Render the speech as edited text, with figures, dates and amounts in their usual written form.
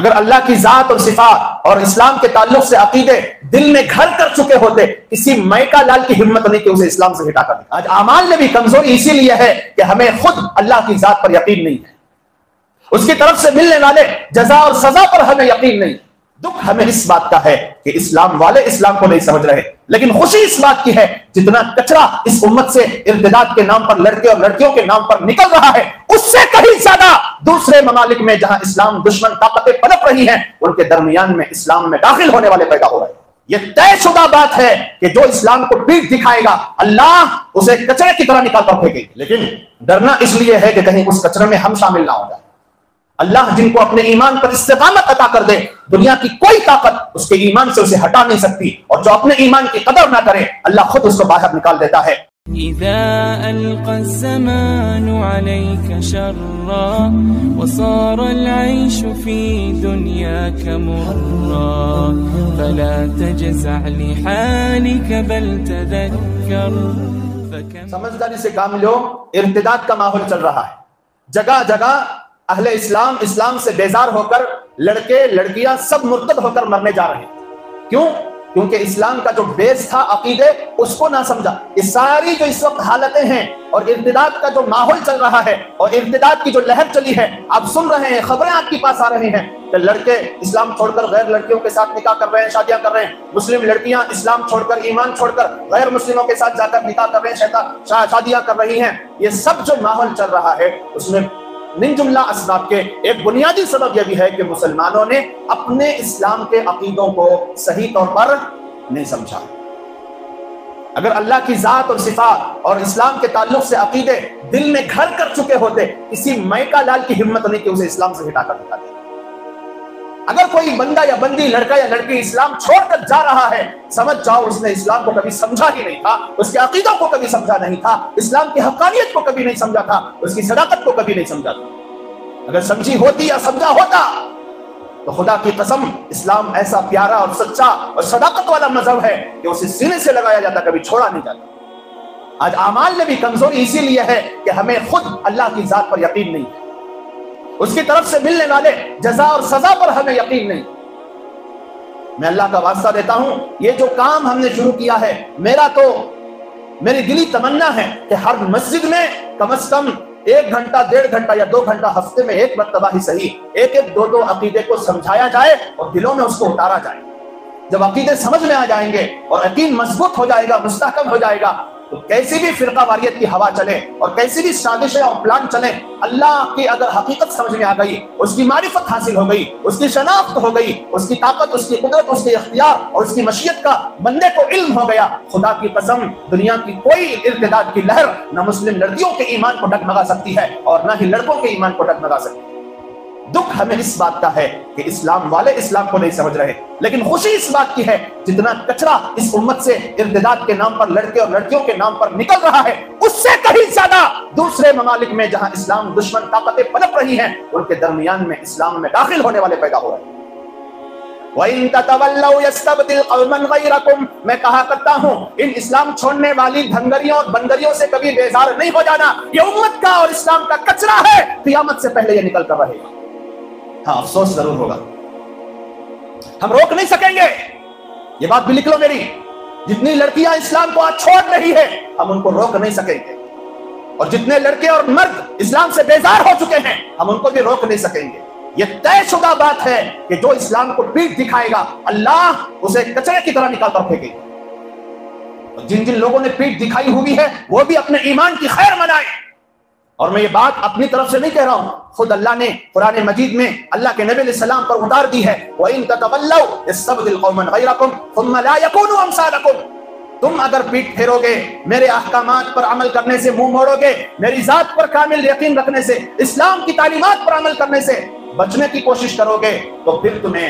اگر اللہ کی ذات اور صفات اور اسلام کے تعلق سے عقیدے دل میں گھر کر چکے ہوتے، کسی میکا لال کی ہمت نہیں کہ اسے اسلام سے ہٹا کر دے۔ آج اعمال میں بھی کمزوری اسی لیے ہے کہ ہمیں خود اللہ کی ذات پر یقین نہیں ہے، اس کی طرف سے ملنے والے جزا اور سزا پر ہمیں یقین نہیں۔ دکھ ہمیں اس بات کا ہے کہ اسلام والے اسلام کو نہیں سمجھ رہے، لیکن خوشی اس بات کی ہے جتنا کچرا اس امت سے ارتداد کے نام پر لڑکے اور لڑکیوں کے نام پر نکل رہا ہے، اس سے کہیں زیادہ دوسرے ممالک میں جہاں اسلام دشمن طاقتیں پنپ رہی ہیں، ان کے درمیان میں اسلام میں داخل ہونے والے پیدا ہو رہے ہیں۔ یہ طے شدہ بات ہے کہ جو اسلام کو پیٹ دکھائے گا اللہ اسے کچرے کی طرح نکال کر پھینکے گا، لیکن ڈرنا اس لیے ہے کہ کہیں اس کچرے میں ہم شامل نہ ہو جائیں۔ اللہ جن کو اپنے ایمان پر استقامت عطا کر دے، دنیا کی کوئی طاقت اس کے ایمان سے اسے ہٹا نہیں سکتی، اور جو اپنے ایمان کی قدر نہ کرے اللہ خود اس کو باہر نکال دیتا ہے۔ إذا ألقى الزمان عليك شرا وصار العيش في دنياك مرا فلا تجزع لحالك بل تذكر سمجھداری سے کام لو، ارتداد کا ماحول چل رہا ہے، جگہ جگہ اہل اسلام اسلام سے بیزار ہو کر لڑکے لڑکیاں سب مرتد ہو کر مرنے جا رہے ہیں۔ کیوں؟ کیونکہ اسلام کا جو بیس تھا عقیدے اس کو نہ سمجھا۔ اس ساری جو اس وقت حالتیں ہیں اور ارتداد کا جو ماحول چل رہا ہے اور ارتداد کی جو لہر چلی ہے، آپ سن رہے ہیں، خبریں آپ کے پاس آ رہی ہیں کہ لڑکے اسلام چھوڑ کر غیر لڑکیوں کے ساتھ نکاح کر رہے ہیں، شادیاں کر رہے ہیں، مسلم لڑکیاں اسلام چھوڑ کر ایمان چھوڑ کر غیر مسلموں کے ساتھ جا کر نکاح کر رہے ہیں، شادیاں کر رہی ہیں۔ یہ سب جو ماحول چل رہا ہے اس میں من جملہ اسباب کے ایک بنیادی سبب یہ بھی ہے کہ مسلمانوں نے اپنے اسلام کے عقیدوں کو صحیح طور پر نہیں سمجھا۔ اگر اللہ کی ذات اور صفات اور اسلام کے تعلق سے عقیدے دل میں گھر کر چکے ہوتے، کسی میکا لال کی ہمت نہیں کہ اسے اسلام سے ہٹا کر دکھا دے۔ اگر کوئی بندہ یا بندی، لڑکا یا لڑکی اسلام چھوڑ کر جا رہا ہے، سمجھ جاؤ اس نے اسلام کو کبھی سمجھا ہی نہیں تھا، اس کے عقیدوں کو کبھی سمجھا نہیں تھا، اسلام کی حقانیت کو کبھی نہیں سمجھا تھا، اس کی صداقت کو کبھی نہیں سمجھا تھا۔ اگر سمجھی ہوتی یا سمجھا ہوتا تو خدا کی قسم اسلام ایسا پیارا اور سچا اور صداقت والا مذہب ہے کہ اسے سینے سے لگایا جاتا، کبھی چھوڑا نہیں جاتا۔ آج اعمال میں بھی کمزوری اسی لیے ہے کہ ہمیں خود اللہ کی ذات پر یقین نہیں ہے، اس کی طرف سے ملنے والے جزا اور سزا پر ہمیں یقین نہیں۔ میں اللہ کا واسطہ دیتا ہوں، یہ جو کام ہم نے شروع کیا ہے، میری دلی تمنا ہے کہ ہر مسجد میں کم از کم 1 گھنٹہ 1.5 گھنٹہ یا 2 گھنٹہ ہفتے میں ایک مرتبہ ہی صحیح ایک 2 عقیدے کو سمجھایا جائے اور دلوں میں اس کو اتارا جائے۔ جب عقیدے سمجھ میں آ جائیں گے اور یقین مضبوط ہو جائے گا، مستحکم ہو جائے گا، تو کیسی بھی فرقہ واریت کی ہوا چلے اور کیسی بھی سازشیں اور پلان چلیں، اللہ کی اگر حقیقت سمجھ میں آ گئی، اس کی معرفت حاصل ہو گئی، اس کی شناخت ہو گئی، اس کی طاقت، اس کی قدرت، اس کے اختیار اور اس کی مشیت کا بندے کو علم ہو گیا، خدا کی قسم دنیا کی کوئی ارتداد کی لہر نہ مسلم لڑکیوں کے ایمان کو ڈگمگا سکتی ہے اور نہ ہی لڑکوں کے ایمان کو ڈگمگا سکتی ہے۔ دکھ ہمیں اس بات کا ہے کہ اسلام والے اسلام کو نہیں سمجھ رہے، لیکن خوشی اس بات کی ہے جتنا کچرا اس امت سے ارتداد کے نام پر لڑکے اور لڑکیوں کے نام پر نکل رہا ہے، اس سے کہیں زیادہ دوسرے ممالک میں جہاں اسلام دشمن طاقتیں پنپ رہی ہیں، ان کے درمیان میں اسلام میں داخل ہونے والے پیدا ہو رہے ہیں۔ وَإِن تَتَوَلَّوْا يَسْتَبْدِلْ قَوْمًا غَيْرَكُمْ، میں کہا کرتا ہوں ان اسلام چھوڑنے والی دھنگریوں اور بندریوں سے کبھی بیزار نہیں ہو جانا، یہ امت کا اور اسلام کا کچرا ہے، قیامت سے پہلے یہ نکل کر رہے گا۔ ہاں افسوس ضرور ہوگا، ہم روک نہیں سکیں گے، یہ بات بھی لکھ لو میری، جتنی لڑکیاں اسلام کو آج چھوڑ رہی ہے ہم ان کو روک نہیں سکیں گے، اور جتنے لڑکے اور مرد اسلام سے بیزار ہو چکے ہیں ہم ان کو بھی روک نہیں سکیں گے۔ یہ طے شدہ بات ہے کہ جو اسلام کو پیٹ دکھائے گا اللہ اسے کچرے کی طرح نکال کر پھینکے گا، اور جن لوگوں نے پیٹ دکھائی ہوئی ہے وہ بھی اپنے ایمان کی خیر منائیں۔ اور میں یہ بات اپنی طرف سے نہیں کہہ رہا ہوں، خود اللہ نے قرآن مجید میں اللہ کے نبی علیہ السلام پر اتار دی ہے، وَإِن تَتَوَلَّوْا يَسْتَبْدِلْ قَوْمًا غَيْرَكُمْ ثُمَّ لَا يَكُونُوا أَمْثَالَكُمْ، تم اگر پیٹ پھیرو گے، میرے احکامات پر عمل کرنے سے منہ موڑو گے، میری ذات پر کامل یقین رکھنے سے، اسلام کی تعلیمات پر عمل کرنے سے بچنے کی کوشش کرو گے، تو پھر تمہیں